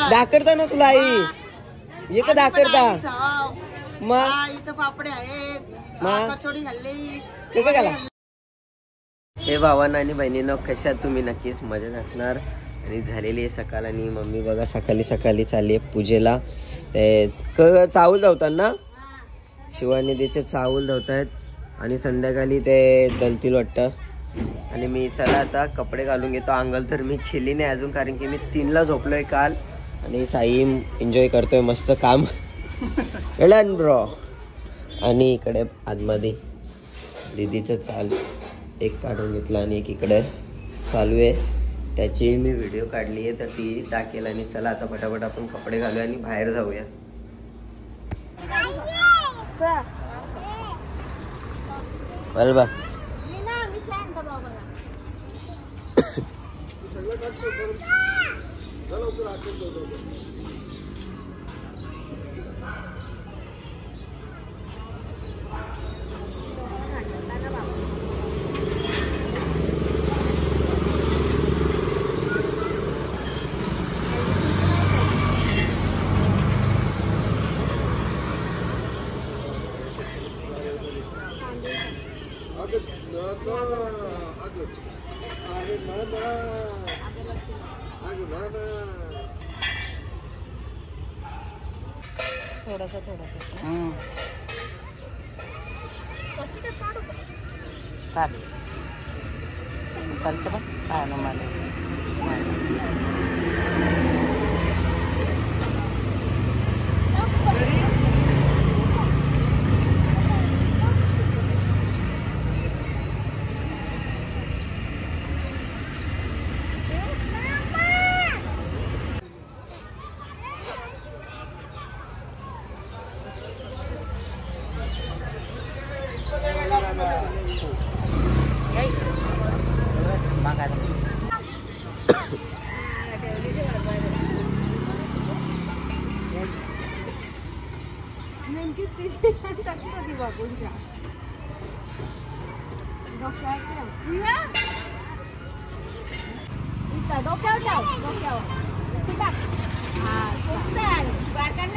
दाखरता ना तुला आई ये का दाखरता इथं पापडे आहेत कचोडी खाल्ली ते काय झालं. हे भावांना आणि बहिणींनो कशा तुम्ही नक्कीच मजा असणार. आणि झालेली आहे सकाळ आणि मम्मी बघा सकाळी चालली आहे पूजेला. ते चावल धावतात ना शिवानी त्याचे चावल धावत आहेत आणि संध्याकाळी ते दलतील वाटतं. आणि मी चला आता कपडे घालून घेतो. अंघोळ तर मी केली नाही अजून कारण की मी 3ला झोपलोय काल. आणि साई एन्जॉय करतोय मस्त काम एलन ब्रो. आणि इकडे आतमध्ये दीदीचं चाल एक काढून घेतला आणि एक इकडे चालू आहे त्याची मी व्हिडिओ काढली आहे तर ती टाकेल. आणि चला आता फटाफट आपण कपडे घालूया आणि बाहेर जाऊया. बरोबर थोडासा चालतं बघ काय ना मला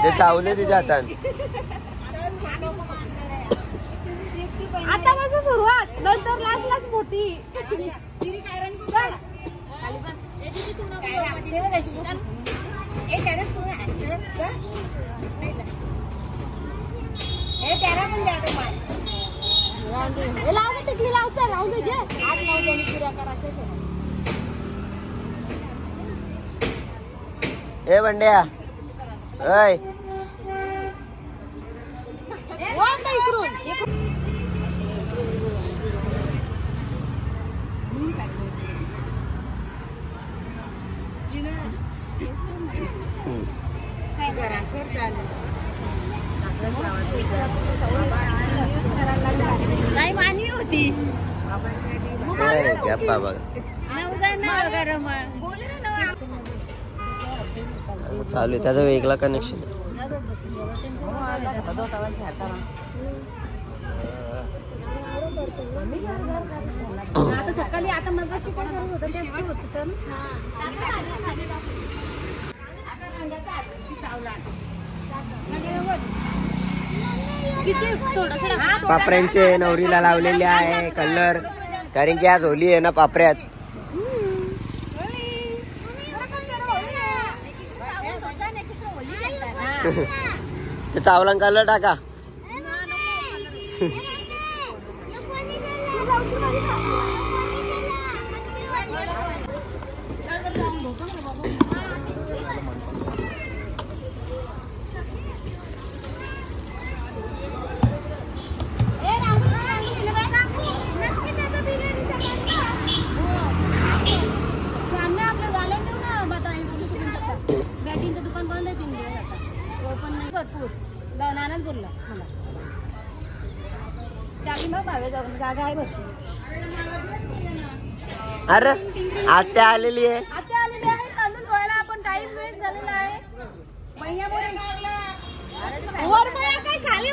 ते चावले तिच्या हातात. आता पासून सुरुवात नंतर लास्ट मोठी टिकली लावचा राहून दे आज लावून पुऱ्या करायच्या. ए बंड्या ओय नाही मानवी होती गप्पा बघ चालू आहे त्याचं वेगळा कनेक्शन आहे. आता सकाळी आता मग पापऱ्यांचे नवरीला लावलेले आहे कलर कारण की आज होली आहे ना पापऱ्यात. ते चावला कलर टाका. दुकान बंद आहे ओपन नाही भरपूर नानाच बोलला मला चाली मग भावे जाऊन जागा आहे भरपूर. अरे आत्या आलेली आहे तांदूळ धुवायला आपण टाइम वेस्ट झालेला आहे. महिन्यामुळे काय खाली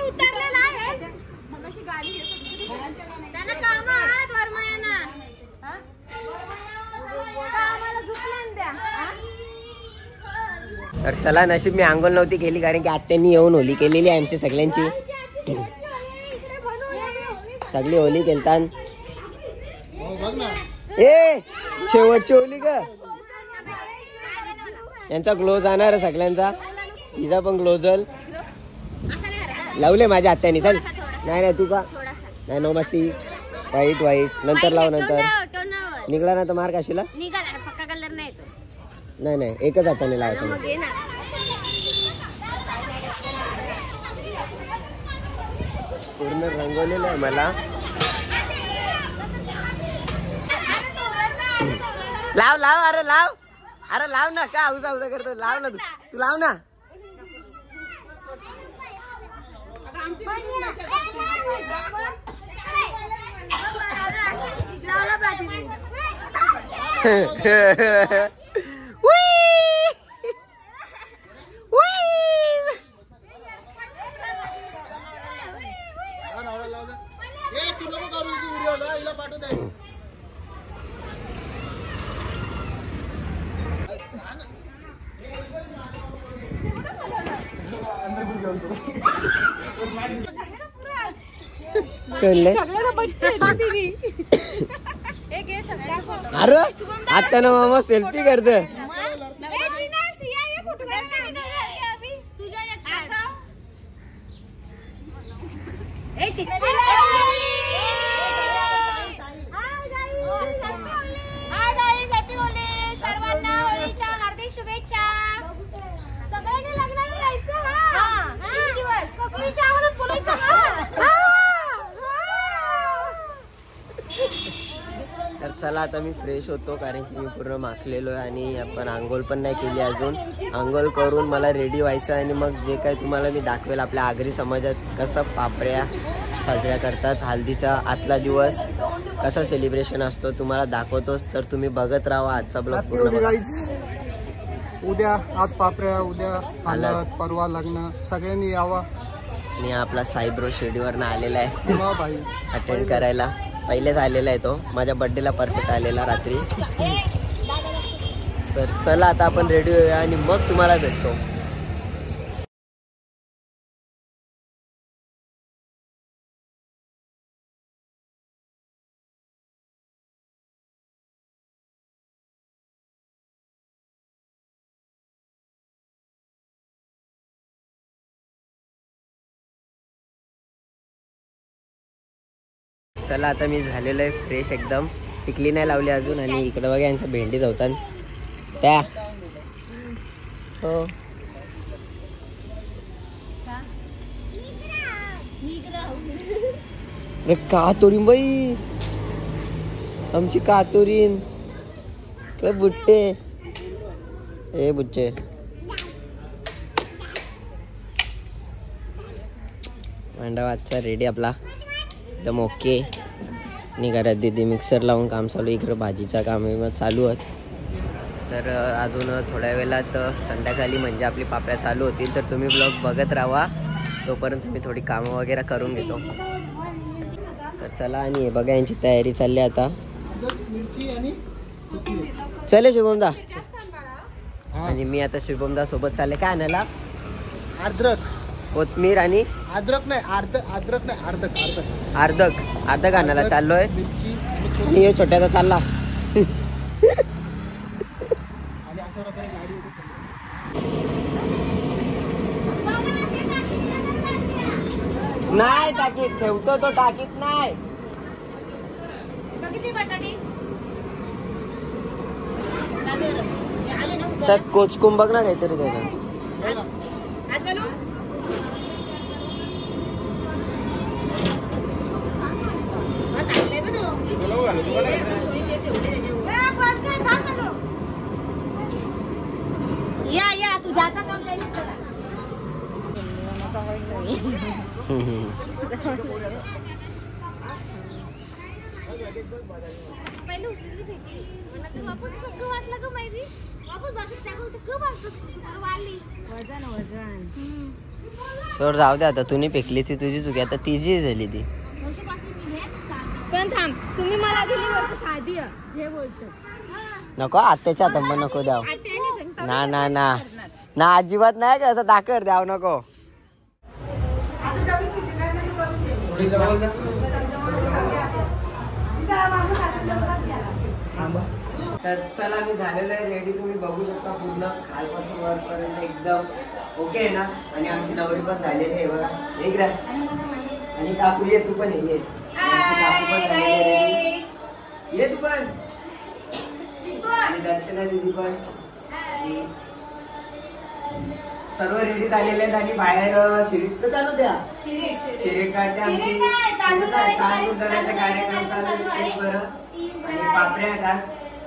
तर चला, नशीब मी आंघोळ नव्हती केली कारण की आत्यांनी येऊन होली केलेली आहे आमची सगळ्यांची. सगळी होली केलतात. ए शेवटची होली का यांचा ग्लो जाणार सगळ्यांचा. हिचा पण ग्लोजल लावले माझ्या आत्यानी. चल नाही नाही तू का नाही नो मस्ती. वाईट वाईट नंतर लाव. नंतर निघला ना तर मार काशीला. नाही नाही एकच हाताने लावायचं. पूर्ण रंगवलेलं आहे मला. लाव लाव अरे लाव. अरे लाव ना का उजा उजा करतो. लाव ना तू लाव ना. अरे आता ना मामा सेल्फी करते. सर्वांना होळीच्या हार्दिक शुभेच्छा. सगळ्यांनी लग्नाला जायचं. तर चला आता मी फ्रेश होतो कारण की मी पूर्ण माखलेलो आहे आणि आपण आंघोळ पण नाही केली अजून. आंघोळ करून मला रेडी व्हायचं आणि मग जे काही तुम्हाला मी दाखवेल आपल्या आगरी समाजात कसं पापड्या साजऱ्या करतात. हल्दीचा आतला दिवस कसा सेलिब्रेशन असतो तुम्हाला दाखवतोच. तर तुम्ही बघत राहा आजचा ब्लॉग पूर्ण. उद्या आज पापऱ्या, उद्या हळद, परवा लग्न. सगळ्यांनी यावा. आणि आपला साईब्रो शिर्डीवरनं आलेला आहे अटेंड करायला. पहिलेच आलेला आहे तो. माझ्या बर्थडेला परफेक्ट आलेला रात्री. तर चला आता आपण रेडी होऊया आणि मग तुम्हाला भेटतो. चला आता मी झालेलो आहे फ्रेश एकदम. टिकली नाही लावली अजून. आणि इकडे बघा यांच्या भेंडी धावतात त्या. हो कातोरीन बाई आमची कातोरीन. काय बुट्टे ए बुच्चे. भांडा वाजचा रेडी आपला एकदम ओके. आणि घरात दीदी मिक्सर लावून काम चालू. इकडं भाजीचा काम चालू आहे. तर अजून थोड्या वेळात संध्याकाळी म्हणजे आपली पापड्या चालू होतील. तर तुम्ही ब्लॉग बघत राहा. तोपर्यंत मी थोडी कामं वगैरे करून घेतो. तर चला आणि बघा यांची तयारी चालली आता. चले शुभमदा. आणि मी आता शुभमदा सोबत चालले. काय आणायला? अद्रक, कोथमीर आणि अद्रक नाही अद्रक नाही अर्धक अर्धक आणायला चाललोय. आणि हे छोट्याचा चालला. नाही टाकीत ठेवतो तो. टाकीत नाही. सर कोचकुंब बघ ना काहीतरी त्याचा. या तुझ्याचं काम त्यांनीच करा. पहिले उशीरली भेटली मला तर वापस सगळं वाटलं ग माहिती. वापस बाजूला टाकून क वाढली वजन. सोड जाऊ दे आता. तू नाही फेकली ती तुझी चुकी. आता तिची झाली ती. पण थांब तुम्ही मला दिली गोष्ट साधी जे बोलतो नको आत्याच्या हातात पण नको द्याव. ना ना ना ना अजिबात नाही का असं दाखर द्याव नको. तर चला मी झालेलो आहे रेडी. तुम्ही बघू शकता पूर्ण खालपासून वरपर्यंत एकदम ओके आहे ना. आणि आमची नवरी पण झालेली आहे बघा. एक रास आणि काकू ये तू पण ये. काकू पण झालेली आहे रेडी. ये तू पण. आणि दर्शना दीदी पण सर्व रेडी झालेले आहेत. आणि बाहेर शिरीटचं चालू द्या. शिरीट काढते आमची. कार्यक्रम चालू आहे बरं. आणि पापड्या आहेत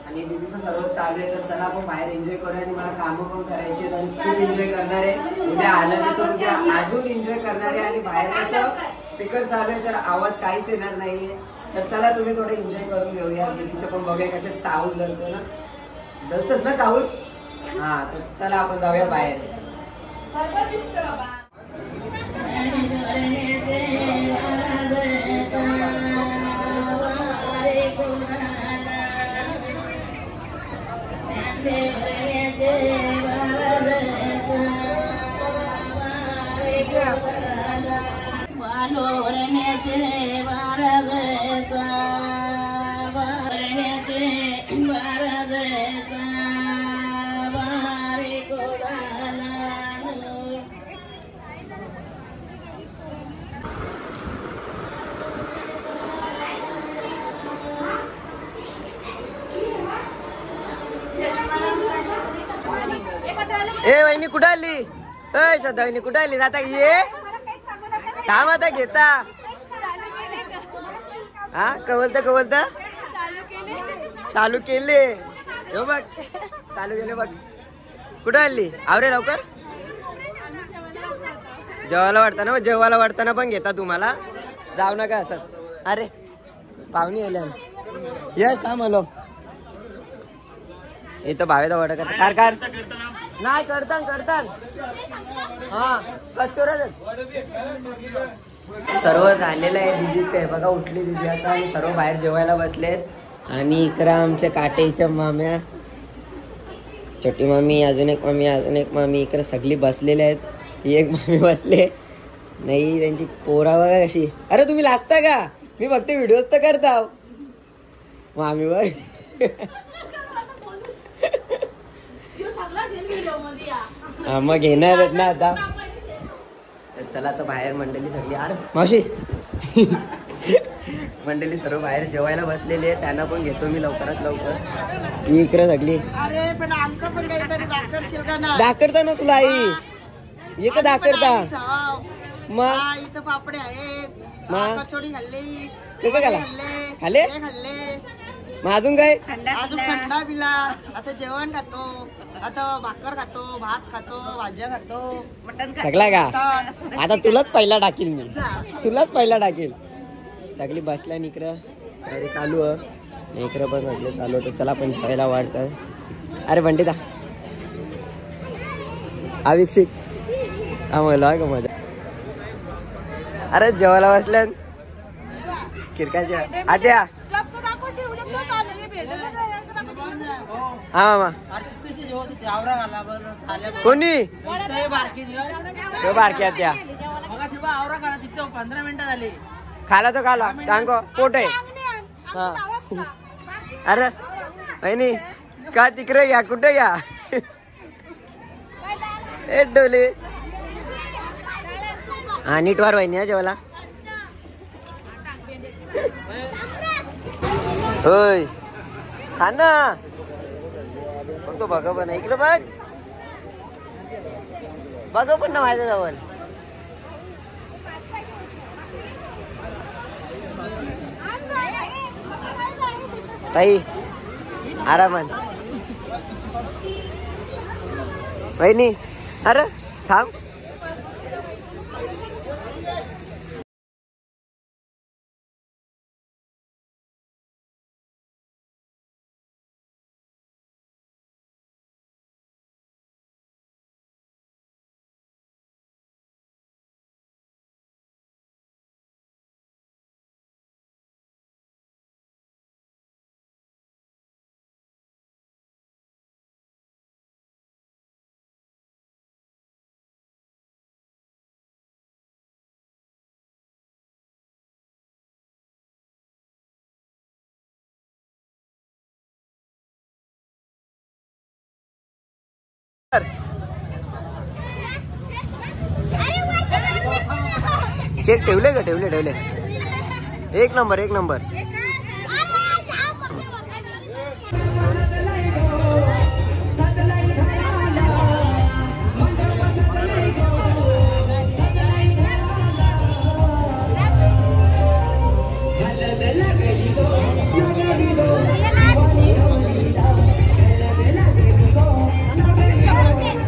आणि दीदीचं सर्व चालू आहे. तर चला आपण बाहेर एन्जॉय करूया. आणि मला कामं पण करायची आणि खूप एन्जॉय करणार आहे. उद्या आलं तर उद्या अजून एन्जॉय करणार आहे. आणि बाहेर कसं स्पीकर चालू आहे तर आवाज काहीच येणार नाहीये. तर चला तुम्ही थोडं एन्जॉय करून घेऊया. दीदीचं पण बघूया कसे चावूल धरतो ना. धरतोच ना चावूल. हा तर चला आपण जाऊया बाहेर. ए वहिनी कुठं आली. अय श्रद्धा वहिनी कुठं आली. आता ये थांब आता घेता. हा कवलत चालू केले. हो बघ चालू केले बघ. कुठं आली. आवरे लवकर. जेवायला वाटताना पण घेता तुम्हाला. जाऊ नका असंच. अरे पाहुणी आल्या. यस थांब आलो. इथं भावेचा वाटा करता कार नाही करतान हा कचोरा. सर्व झालेलं आहे. दीदीचं आहे बघा. उठली दीदी आता आणि सर्व बाहेर जेवायला बसलेत. आणि इकडं आमच्या काटेच्या माम्या छोटी मामी अजून एक मामी इकडे सगळी बसलेले आहेत. ही एक मामी बसले नाही. त्यांची पोरा बघा कशी. अरे तुम्ही लाजता का. मी फक्त व्हिडिओज तर करता मामी बघ. मग घेणारच ना आता. तर चला आता बाहेर मंडळी सगळी. अरे मावशी मंडळी सर्व बाहेर जेवायला बसलेली आहे. त्यांना पण घेतो मी लवकरात लवकर. इकडे सगळी. अरे पण आमचं पण काहीतरी दाखवशील का ना. दाखवता ना तुला आई. ये का दाखवता मग इथं पापडे आहेत. कचोडी खाल्ली. खाल्ले. मग अजून काय. अजून थंडा पिला. आता जेवण खातो. आता भाकर खातो. भात खातो. भाज्या खातो. मटण सगळा का. आता तुलाच पहिला टाकील मी. सगळी बसल्या. इकडं तयारी चालू आहे. इकडं पण म्हटलं चालू होतं. चला पण जेवायला वाटतं. अरे बंटी दा अविक्षित आम्हाला का मजा. अरे जेवायला बसल्या किरकाच्या आत्या. हा मामा कोणी बारकी आत्या. 15 मिनिटं झाली. खाला तो खाला टांग पोट आहे. हा अरे वहिनी का तिकडे घ्या. कुठे घ्या. ए डोले. हा नीट वार वहिनी हा जेवायला. होय खा ना. तो बघ पण इकडे बघ पण ना माझ्या जवळ. ताई आरामात वहिनी. अरे थांब. केक ठेवले का? ठेवले. एक नंबर.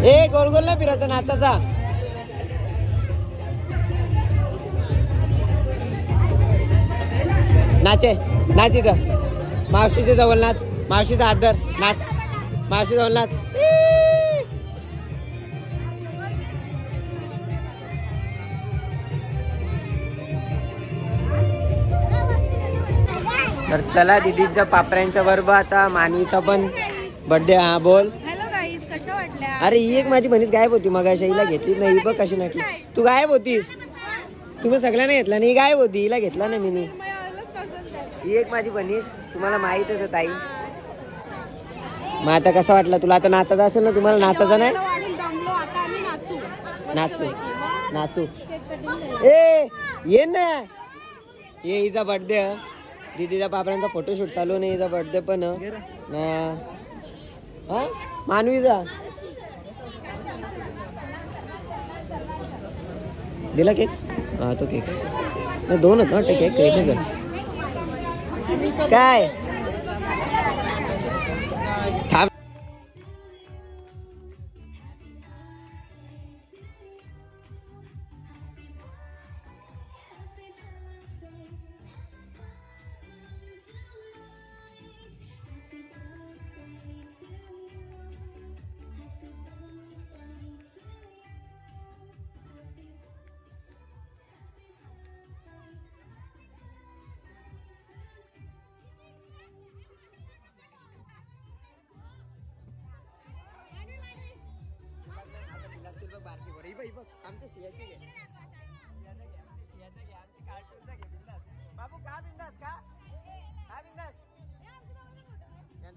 ए गोल ना फिरायचा नाचाचा. नाच इथं. मावशीच्या जवळ नाच. मावशीचा हात धर. नाच. मावशी जवळ नाच. तर चला दीदीच्या पापऱ्यांच्या बरोबर आता मानीचा पण बर्थडे. हा बोल. हॅलो गाईज, कशा वाटल्या? अरे ही एक माझी बनीच गायब होती मग हिला घेतली नाही. बघ कशी नटली. तू गायब होतीस. तुम्ही सगळ्यांना घेतला नाही. गायब होती. हिला घेतला ना मी. ही एक माझी बनीस तुम्हाला माहितच आहे ताई. मग आता कसं वाटलं तुला? आता नाचायचं असेल ना तुम्हाला? नाचायचं नाही? नाचू. ए ये ना. ये हिचा बर्थडे. दीदीच्या पापड्यांचा फोटोशूट चालू नाही. हिचा बर्थडे पण मानवीचा दिला केक. हा तो केक नाही. 2 होत ना केक. एक जण काय थांब.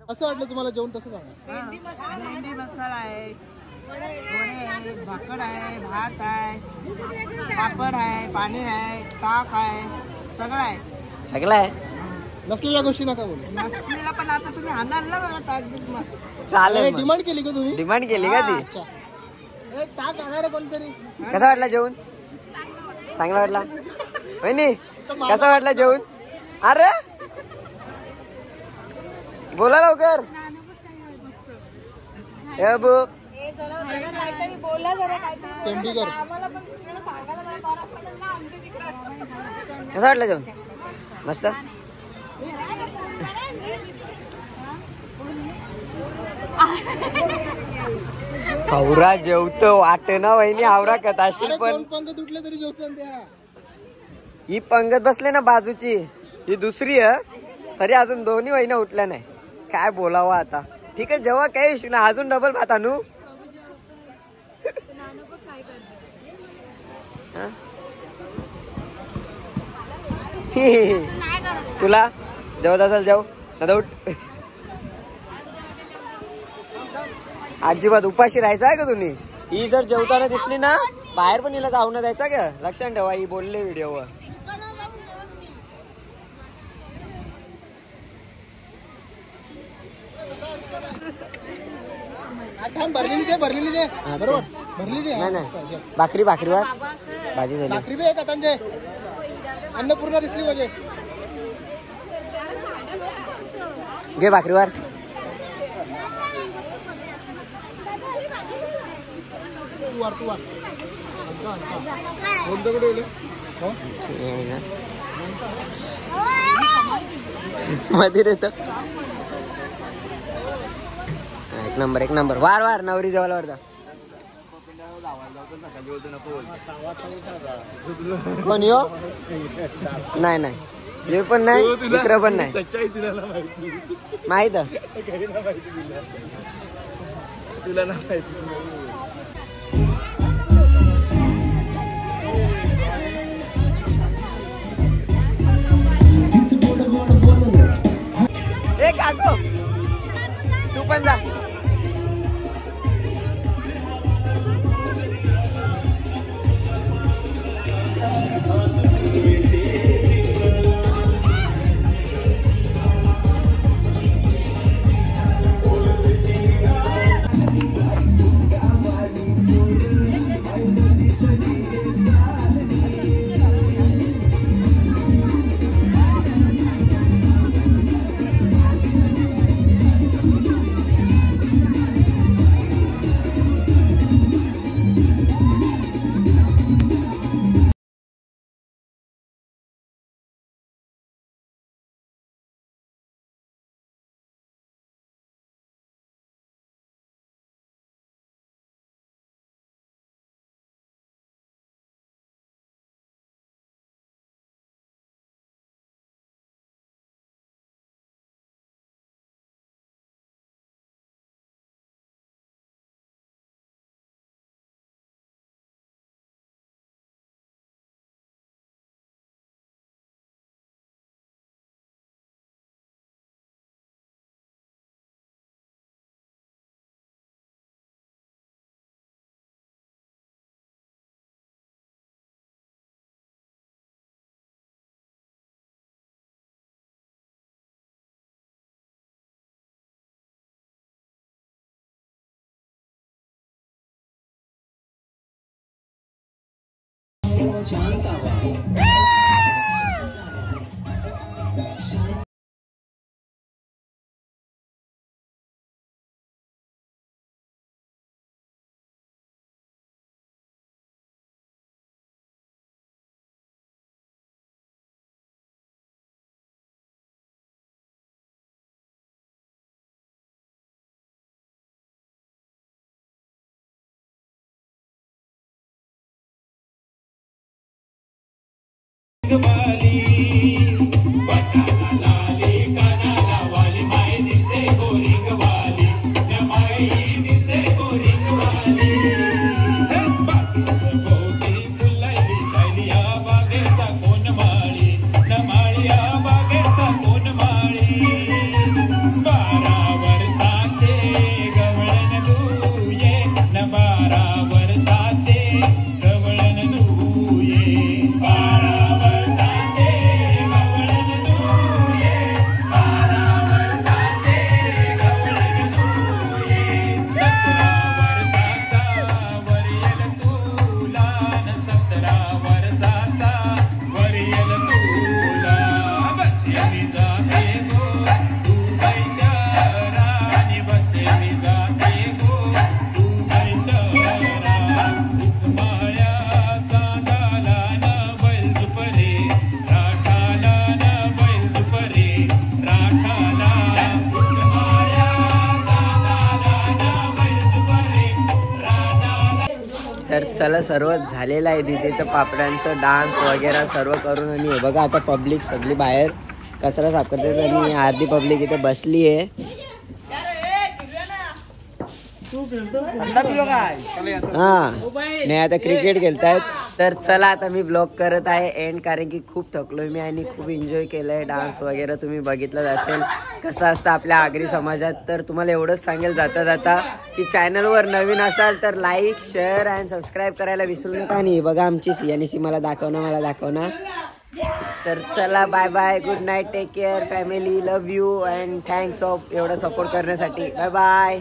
असं वाटलं तुम्हाला जेवण तसं सांगा. भेंडी मसाला आहे, वडे आहे, भाकड आहे, भात आहे, पापड आहे, पाणी आहे, ताक आहे, सगळं आहे. नसलेल्या गोष्टी नका बोलू. नसलेला पण आता तुम्ही आणाल ना मला ताक बीक मग. चालेल. डिमांड केली का तुम्ही? डिमांड केली का ती? अच्छा. ताक आणणार कोणतरी. कसा वाटला जेवण? चांगला वाटला वहिनी? कसा वाटला जेवण? अरे बोला लवकर. तेंडीकर कसा वाटला जेवण? मस्त. आवरा जेवतो वाट ना वहिनी. आवरा कथाशील पण पंगत उठले तरी जेवतात त्या. ही पंगत बसले ना बाजूची. ही दुसरी आहे तरी अजून दोन्ही वहिनी उठल्या नाही. काय बोलावं आता. ठीक आहे जेव्हा काय इशू ना. अजून डबल भात आणू. तुला जेवत असेल जेव ना. उठ. अजिबात उपाशी राहायचं आहे का तुम्ही? ही जर जेवताना दिसली ना बाहेर पण हिला जाऊ न द्यायचा का? लक्षात ठेवा. ही बोलले व्हिडिओवर. भरलेली बरोबर. भरलेली नाही भाकरीवर भाजी झाली. भाकरी बी आहे का? अन्नपूर्णा दिसली पाहिजे. घे भाकरीवर. मध्ये येत. एक नंबर. वार नवरी जवळ वरदा. कोण यो? नाही हे पण नाही इकडं पण नाही. माहित तुला ना माहिती. ए काको तू पण जा. तर चला सर्व झालेलं आहे दीदीचं पापड्यांचं डान्स वगैरे सर्व करून. आणि हे बघा आता पब्लिक सगळी बाहेर कचरा साफ करते आणि अर्धी पब्लिक इथे बसली आहे. हा नाही आता क्रिकेट खेळतायत. तर चला आता मी ब्लॉग करत आहे एंड, कारण की खूप थकलोय मी आणि खूप एन्जॉय केलंय. डान्स वगैरे तुम्ही बघितलं असेल कसं असतं आपल्या आगरी समाजात. तर तुम्हाला एवढंच सांगेल जाता जाता की चॅनलवर नवीन असाल तर लाईक शेअर अँड सबस्क्राईब करायला विसरू नका. आणि बघा आमची सियानिसी मला दाखवणं. तर चला bye bye, good night, take care family, love you and thanks of एवढं सपोर्ट करण्यासाठी. Bye bye.